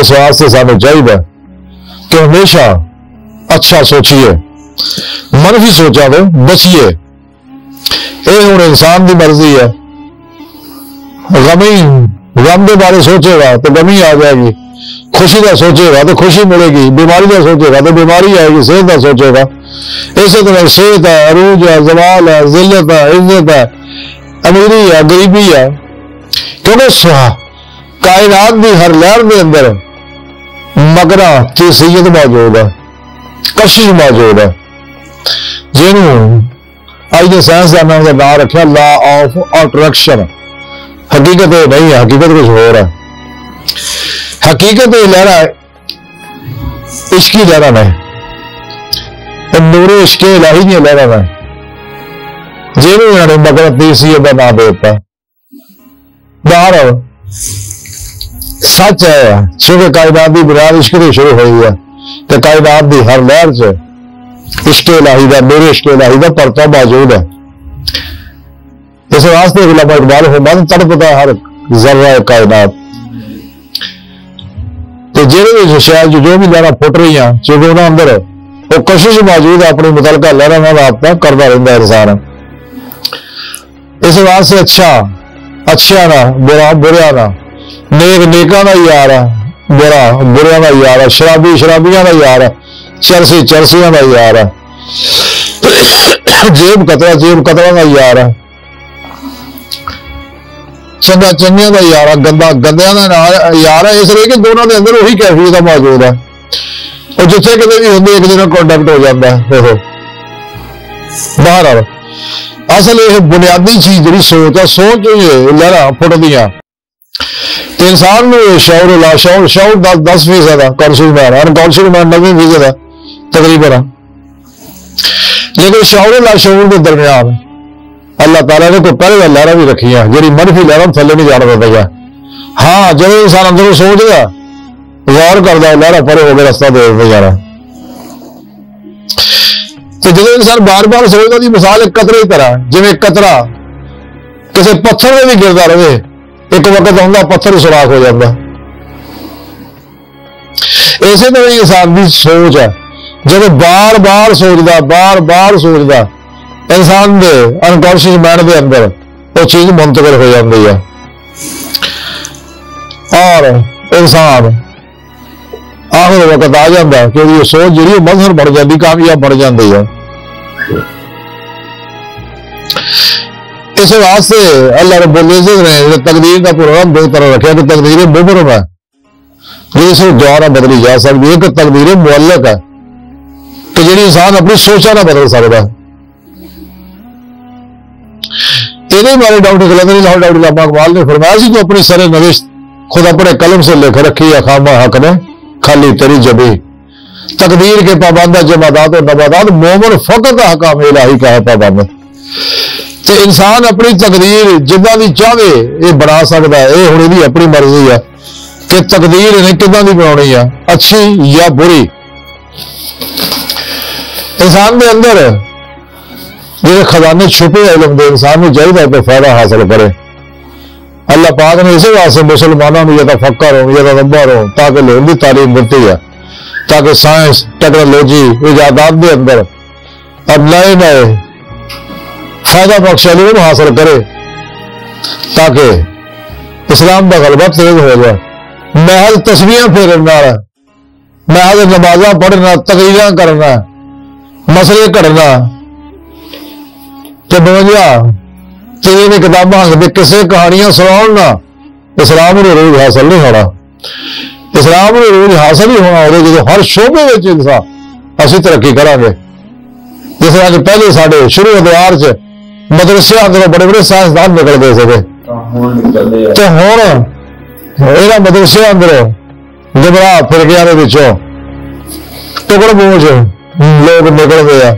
इस वास्ते सानूं चाहिए कि हमेशा अच्छा सोचिए, मनफी सोचा तो बचिए। ये हुण इंसान की मर्जी है। गम के बारे सोचेगा तो गमी आ जाएगी, खुशी का सोचेगा तो खुशी मिलेगी, बीमारी का सोचेगा तो बीमारी आएगी, सेहत का सोचेगा। इसी तरह सेहत है, अरूज है, जवाल है, जिल्लत है, इज्जत है, अमीरी है, गरीबी है। क्योंकि कायनात की हर लहर के अंदर मगरा तीसियत मौजूद है, कशिश मौजूद है, जिन्हों अज के साइंसदानों का नाम रखा लॉ ऑफ अट्रैक्शन। हकीकत ये नहीं है, हकीकत कुछ होर है। हकीकत ये लहरा इश्की लहरा ने, नूरे इश्के इलाही दी लहरा ने, जिन्होंने इन्होंने मगरा तीसियत का नाम देता। बाहर सच है चूंकि कायनात की बुनियाद इश्क से शुरू हुई है, तो कायनात की हर लहर च इश्क इलाही का, मेरे इश्क इलाही का परता मौजूद है। इस वास्ते उलमा इकबाल फरमाते तड़पता हर जर्रा कायनात। तो जेहड़े शायद जो भी लहर फुट रही हैं चूंकि उन्होंने अंदर वो कोशिश मौजूद है अपनी मुतलका लहरों का राबता करता रहता इंसान। इस वास्ते अच्छा ना, बुरा बुरिया ना, नेक नेका का यार है, बुरा बुरिया का यार है, शराबी शराबिया का यार है, चरसी चरसिया का यार है, जेब कतरा का यार है, चंगा चंगिया का यार है, गंदा गंदिया का यार है। इसलिए कि दोनों के अंदर वही कैफियत मौजूद है। और जिथे कितने भी होंगे एक दिन कॉन्टेक्ट हो जाता है। देखो बाहर असल ये बुनियादी चीज जी सोच है, सोच लहरा फुटदियां तो इंसान में शौर ला शौर 10% है, कॉन्शियस माइंड अनकॉन्शियस माइंड 90% है तकरीबन। लेकिन शौर ला शौर के दरमियान अल्लाह ताला ने कोई पहले लहरा भी रखी है जी मनफी लहरा थले नहीं जाने देता। हाँ जो इंसान अंदर सोचता गौर करता लहरा परे हो गया रस्ता दे देता जाना। तो जो इंसान बार बार सोचता की मिसाल एक कतरे की तरह, जिवें कतरा किसी पत्थर में भी गिरता रहे एक वक्त आंदा पत्थर सुराख हो जाता। इसी तरह इंसान की सोच है, जब बार बार सोचता इंसान के अनकॉन्शियस माइंड के अंदर वो चीज मुंतकिल हो जाती है और इंसान आखिर वक्त आ जाता कि सोच जी मजहर बढ़ जाती, कामयाब बढ़ जाती है। इस वास्ते अल्लाह रब्बुल इज्जत ने तकदीर का प्रोग्राम दो तरह रखा कि तकदीर मुबरम है जिसे द्वारा बदली जा सकती है, एक तकदीर मुअल्लक है कि जी इंसान अपनी सोचा ना बदल सकता। ये बारे डॉक्टर कलंदर लाहौर डॉक्टर अल्लामा इकबाल ने फरमाया कि अपनी सरे नविश्त खुद अपने कलम से लिख रखी है, खामा हक ने खाली तेरी जबी, तकदीर के पाबंद जमादात और नबादात, मोमन फकत हकाम इलाही का है पाबंद। तो इंसान अपनी तकदीर जिदा दी चाहे ये बना सकता है। ये हुण दी अपनी मर्जी है कि तकदीर ने किदां दी बनानी है, अच्छी या बुरी। इंसान के अंदर जो खजाने छुपे इल्म दे इंसान को चाहिए कि फायदा हासिल करे। अल्लाह पाक ने इसी वास्ते मुसलमानों को ज्यादा फक्र हो, ज्यादा नंबर हो, ताकि लोगों की तालीम मिलती है, ताकि साइंस टेक्नोलॉजी इजादात के अंदर अब नए नए फायदा बख्श इल्म हासिल करे, ताकि इस्लाम का गलबा तेज हो जाए। महज तस्वीरें फेरना, महज नमाजा पढ़ना, तकरीर करना, मसले करना, तो 52 किताबा किसी कहानियां सुना, इस्लाम को रूज हासिल नहीं होना। इस्लाम को रूज हासिल ही होना हो जो हर शोबे में इंसान असी तरक्की करांगे। जिस तरह कि पहले साढ़े शुरू अदवार च मदरसे अंदरों बड़े बड़े साइंसदान निकलते सके, तो हुण इन्हां मदरसे अंदरों घबरा फिरकियां दे विचों टुकड़ बोझ लोग निकलते हैं।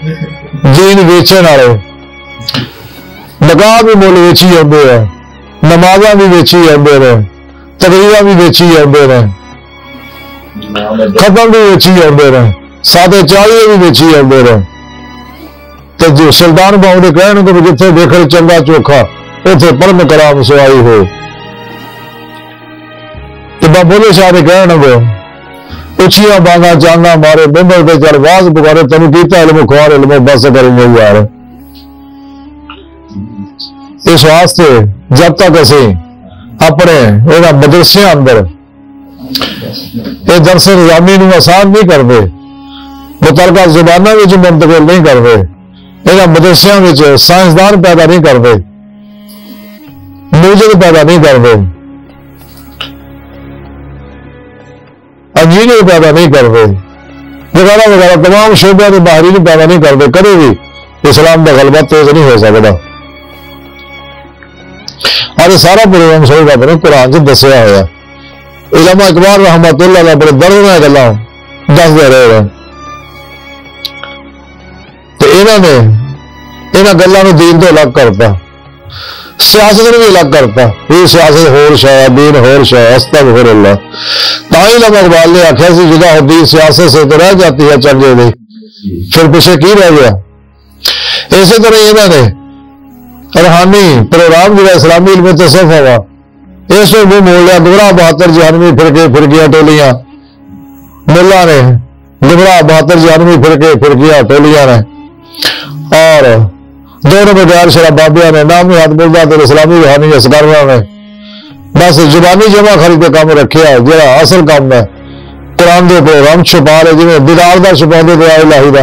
दीन वेचण वाले नकाह भी मुल वेची जाते हैं, नमाजा भी वेची जाते हैं, तकरीरा भी वेची जाते हैं, खत्म भी वेची जाते हैं, सादे चालीहे भी वेची जाते हैं। तो जो सुल्तान बाहू के कहने को जिथे देखो चंगा चोखा उथे परम कराम सुआई हो। तो बाबोले शाह के कहने को उचिया बांगा चांदा मारे बिंबर पे चढ़ वाज पुकारे तेन कीता इल्म खुआर इल्म बस करेंगे यार। इस वास्ते जब तक असी अपने मदरसे अंदर दरस निजामी आसान नहीं करते, मुतलका जुबाना मुंतकिल नहीं करते, इन्होंने मदरसों साइंसदान पैदा नहीं करते, मूजिद पैदा नहीं करते, इंजीनियर पैदा नहीं करते, वगैरह वगैरह तमाम शोबों के माहिरीन पैदा नहीं करते, कभी भी इस्लाम का गलबा तेज नहीं हो सकता। और ये सारा प्रोग्राम सोचता अपने कुरान च दसिया होया। अल्लामा इकबाल रहमतुल्लाह अलैह बड़े दर्द गल्लां दसदे रहे। तो इन्होंने इन्हां गल्लां नूं दीन तो अलग करता, सियासत नूं भी अलग करता। ये सियासत होर शय, दीन होर शय, अस्तगफिरुल्लाह। तां ही अल्लामा इकबाल ने आख्या सी जुदा होती सियासत से तो रह जाती है चंगे दी, फिर पीछे की रह गया। इसी तरह इन्होंने रूहानी प्रोग्राम जो इस्लामी इल्म तसव्वुफ हुआ, इस मुंह मोड़ लिया। गुमराह 72 जहनवी फिरकियां टोलियां मुल्ला ने, गुमराह 72 जहनवी फिरकियां टोलियां ने, और 2 नंबर गैर शराबाबिया ने, नामी हद मुल्ला तो इस्लामी रूहानी असगरवा ने बस जुबानी जमा खरी के काम रखे है। जो असल काम है कुरान के प्रोग्राम छुपा रहे, जिन्हें दिदार का छुपाते दया इलाही का,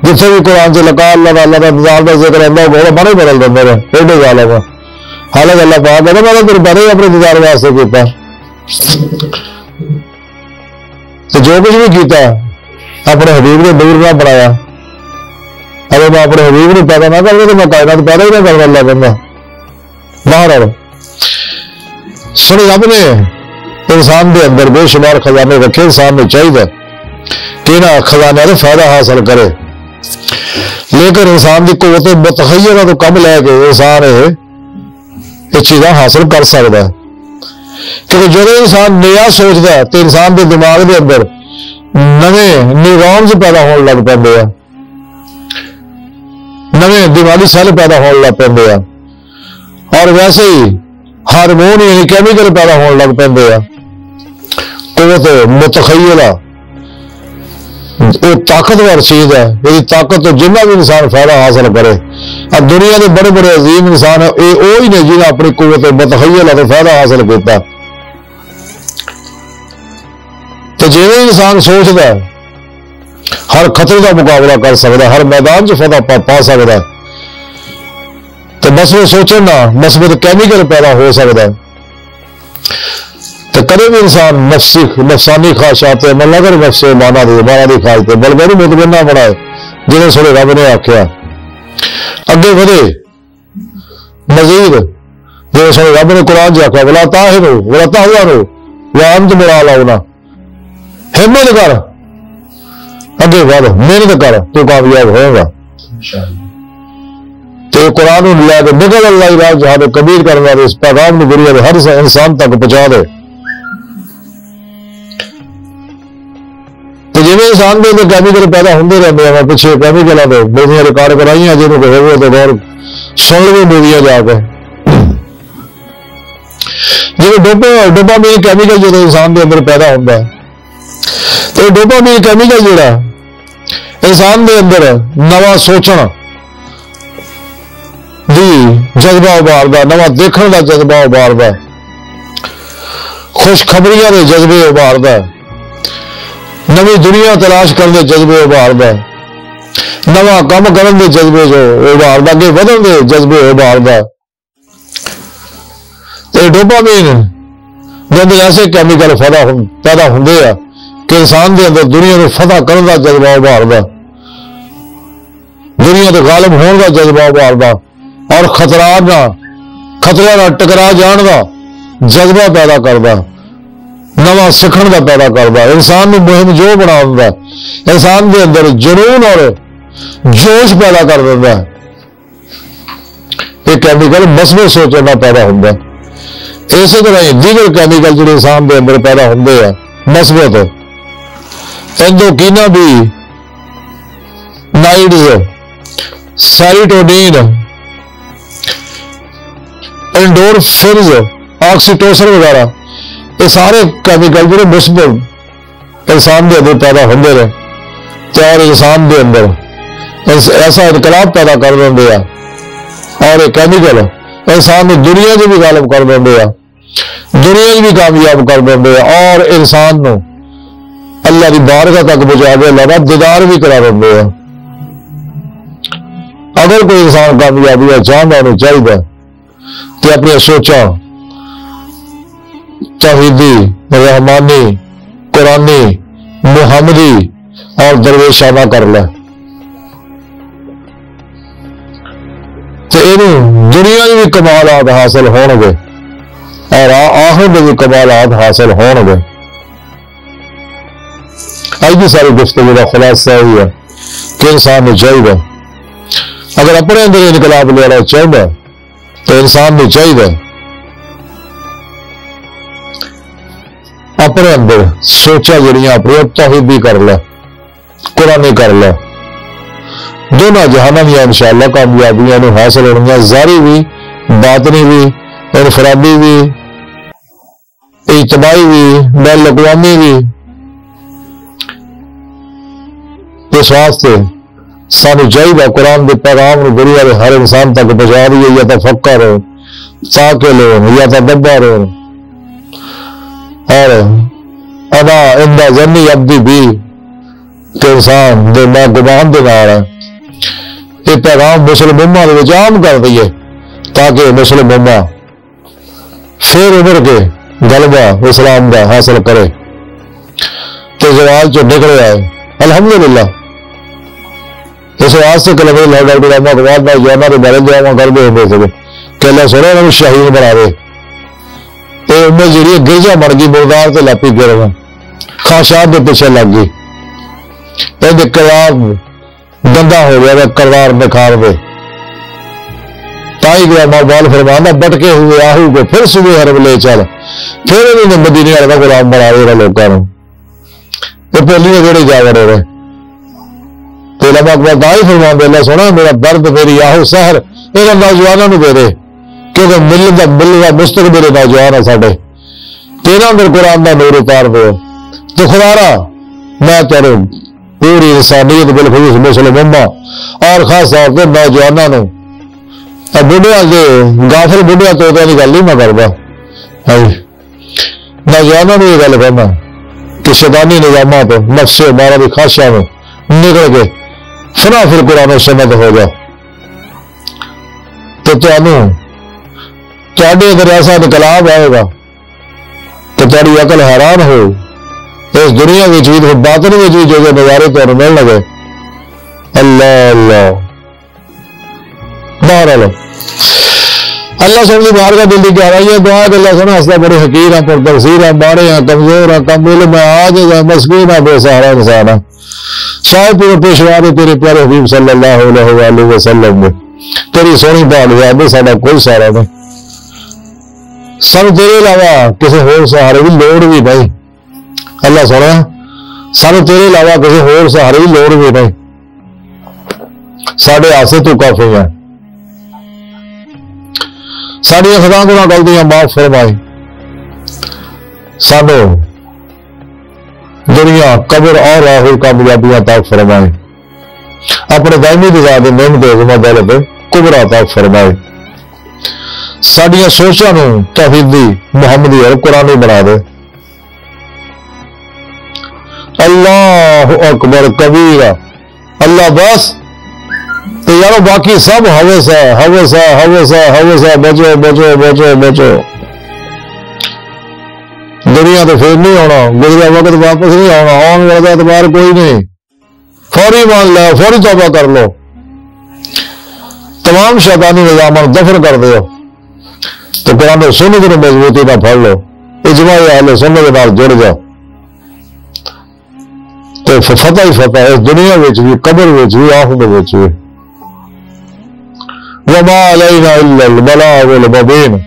जिथे भी कुरान से लका अल्लाह का दिदार का जिक्र आंदा घोड़ा बड़े बदल देंगे ने। एडे गल है हालांकि अल्लाह पाक कहता मैंने तेरे पहले ही अपने दीदार वास्ते किया। तो जो कुछ भी किया अपने हबीब ने दूर ना बनाया। अगर मैं अपने हबीब ने पैदा ना करता तो मैं कायनात पैदा ही ना कर अल्लाह बंदा बाहर। सुन रब ने इंसान के अंदर बेशुमार खजाने रखे। इंसान ने चाहिए कि इन्होंने खजाने का फायदा हासिल करे, लेकिन इंसान की कुव्वत मुतखय्यरा तो कम लैके इंसान ये चीज़ां हासिल कर सकता है। क्योंकि जो इंसान नया सोचता है तो इंसान के दिमाग के अंदर नवे न्यूरॉन्स पैदा होने लग पैंदे आ, नवे दिमागी सैल पैदा होने लग पैंदे आ, और वैसे ही हारमोन यानी कैमिकल पैदा होने लग पैंदे आ। कुव्वत मुतखय्यरा वो ताकतवर चीज है। यदि ताकत तो जिन्ना भी इंसान फायदा हासिल करे, अब दुनिया के बड़े बड़े अजीम इंसान ही ने जिन्हें अपनी कुव्वत मुतखय्यला तो फायदा हासिल किया। तो जिवें इंसान सोचता है हर खतरे का मुकाबला कर सकता, हर मैदान च फतह पा सकता, तो बस वो सोचे ना मस्बत कैमिकल पैदा हो सकता है। तो कदे भी इंसान नफसानी ख्वाहिशात अमल न करे, नफ्से माना दी ख्वाहिश बल्कि मुतमन्ना बनाए जिन्हें सुने रब ने आख्या अगे बढ़े मजीद, जिन्हें सुने रब ने कुरान च आख्या वला ताहिनु वला तहज़नु व अंतुम अल-आलौना, हिम्मत कर, अगे बढ़, मेहनत कर, तू कामयाब होगा। तो कुरान लैके निकल अल्लाह राह जहां कबीर करने वाले इस पैगाम को दुनिया के हर इंसान तक पहुंचा दे। तो जिवें इंसान के अंदर कैमिकल पैदा होंगे रहते हैं, पिछले कैमिकलों के मूवियां रिकॉर्ड कराई जिन्होंने हो तो गौर सुन लो मूवियां जाके, जिवें डोपामीन कैमिकल जो इंसान के अंदर पैदा होता है, तो डोपामीन कैमिकल जोड़ा इंसान के अंदर नवा सोचना दी जज्बा उभारदा, नवा देखने का जज्बा उभारदा, खुशखबरियां के जज्बे उभारदा, नवी दुनिया तलाश करने के जज्बे उभारदा, नवा काम करने के जज्बे जो उभारदा, अगे वधन के जज्बे उभारदा। तो डोपामीन के अंदर ऐसे कैमिकल पैदा होंगे आ कि इंसान के अंदर दुनिया को फतह करने का जज्बा उभारदा, दुनिया तो गालिब होने का जज्बा उभारदा और खतरे ना टकरा जाने का जज्बा पैदा करदा, नवा सीखण का पैदा करदा, इंसान को मुहिम जो बना दिंदा, इंसान के अंदर जुनून और जोश पैदा कर दिंदा। ये कैमिकल मसबत सोचने का पैदा होंदा। इस तरह ही दीगर कैमिकल जो इंसान के अंदर पैदा होंगे आ मसबत, एंडोकिना भी, नाइड्स, सेरोटोनिन, एंडोर्फिन्स, ऑक्सीटोसिन वगैरह, ये सारे कैमिकल जो मुस्बत इंसान के अंदर पैदा होंगे रहे और इंसान के अंदर ऐसा इनकलाब पैदा कर देंगे आ और ये कैमिकल इंसान को दुनिया से भी गालिब कर देंगे आ, दुनिया से भी कामयाब कर देंगे और इंसान को अल्लाह की बारगाह तक पहुंचा के अल्लाह का दीदार भी करा देंगे आ। अगर कोई इंसान कामयाबी चाहता उन्हें चाहिए कि अपनी सोचा तौहीदी, रहमानी, कुरानी, मुहम्मदी और दरवेशाना कर ले, तो इन्हें दुनिया के भी कमालात हासिल होंगे और आखिरत में भी कमालात हासिल होंगे। आज की सारी गुफ्तगू का खुलासा यही है कि इंसान को चाहिए अगर अपने अंदर इनकलाब लेना चाहिए तो इंसान को चाहिए अपने अंदर सोचा जड़ियां अपनी तौहीदी कर ले, कुरानी कर ले, दोनों जहाना दियां इंशाअल्लाह कामयाबियां हासिल होंगी, ज़ाहिरी भी, बातनी भी, इनफरादी भी, इज्तिमाई भी, बैन अक़वामी भी। इस वास्ते सानू चाहिए कुरान के पैगाम दुनिया के हर इंसान तक पहुंचा दिए, या तो फक्कर हो, साकिल हो, या तो दब्बर हो, और अना इंदा जन्नी अब्दी भी के इंसान जो मैं गुमान दे नाल है ये पैगाम मुस्लिम उम्मा के आम कर दिए ताकि मुस्लिम उम्मा फिर उभर के गलबा इस्लाम का हासिल करे। तो जवाल जो निकले आए अल्हम्दुलिल्लाह। इस वास्ते कलमे डॉक्टर अहमद अकबाल भाई जाना के बारे दुआवां करते होंगे थे कि अल्लाह सोने उन्होंने शहीद बना दे। तो उम्र जी गिरजा बन गई, मुर्दार से लापी गिर खाशात के पीछे लग गई, तो किरदार गंदा हो गया, किरदार निखार दे ताई गया माल फरमाना बटके हुए आहू को फिर सुबह हरब ले चल, फिर इन्होंने मदीने वाला गुलाम बना देगा लोगों को पहली ने जेड़े जा बड़े रहे। तो लम्बा अकबर दाई फरमाते अल्लाह सोना मेरा दर्द मेरी आहू सहर इन्होंने नौजवानों को दे दे क्योंकि मिलदा मुस्तकबिल नौजवान है साडे, तेरा अंदर कुरान का नूर उतार दो। तो खुदारा मैं तेरे पूरी इंसानियत बिलखुसूस मुस्लिम उम्मा और खास तौर पर नौजवानों बुढ़िया के गाफिल बुढ़िया तोता की गल नहीं मैं करता, नौजवानों को यह गल कहना कि शैतानी निजामा तो नफ्से मारा की खाशा में निकल के फना फिर कुरान सुन्नत हो जाओ। तो तुहाडे अंदर ऐसा इनकलाब आएगा तो तुहाडी अकल हैरान हो, इस दुनिया में भी बातन में भी जो नजारे तुहानूं मिल लगे अल्लाह अल्लाह बाहर लो अल्लाह सबकी बाहर का दिल की आ रही है दुआ के अल्लाह सुना हंसता बड़े हकीर हैं पर तफसीर हैं बारे हैं कमजोर हैं कमजोर मैं आज मस्कीन है बेसहारा इंसान है साहब पूरे पेशवा दे तेरे प्यारे हबीब सल्लल्लाहु अलैहि वसल्लम ने तेरी सोहनी भाल याद साडा कोई सहारा नहीं सानू तेरे अलावा किसी होर सहारे की लोड़ भी नहीं अल्लाह सुना सानू तेरे अलावा किसी होर सहारे की लोड़ भी नहीं साडे आसे तू काफी है साड़ियां खदा को गलतियां माफ फरमाई सानू दुनिया कब्र और आखिर कामयाबियां तक फरमाए अपने दायमी दिजाद नेमत दौलत कुबरा तक फरमाए साड़ियां सोचां नूं तौहीदी मुहम्मदी और कुरानी बना दे अल्लाह अकबर कबीरा अल्लाह बस तो यारो बाकी सब हवस है हवस है हवस है हवस है बचो बचो बचो बचो दुनिया तो फिर नहीं आना गुजरा वक्त वापस नहीं आना आने वाला एतबार कोई नहीं फौरी मान लो फौरी तौबा कर लो तमाम शैतानी निजाम दफन कर दो तो कुरान सुन्नत को मजबूती ना फड़ लो इजमा अहले सुन्नत के नाल जुड़ जाओ तो फतह ही फतह इस दुनिया में भी कब्र में भी आखिरत में भी वमा अलैना इल्लल बलागुल मुबीन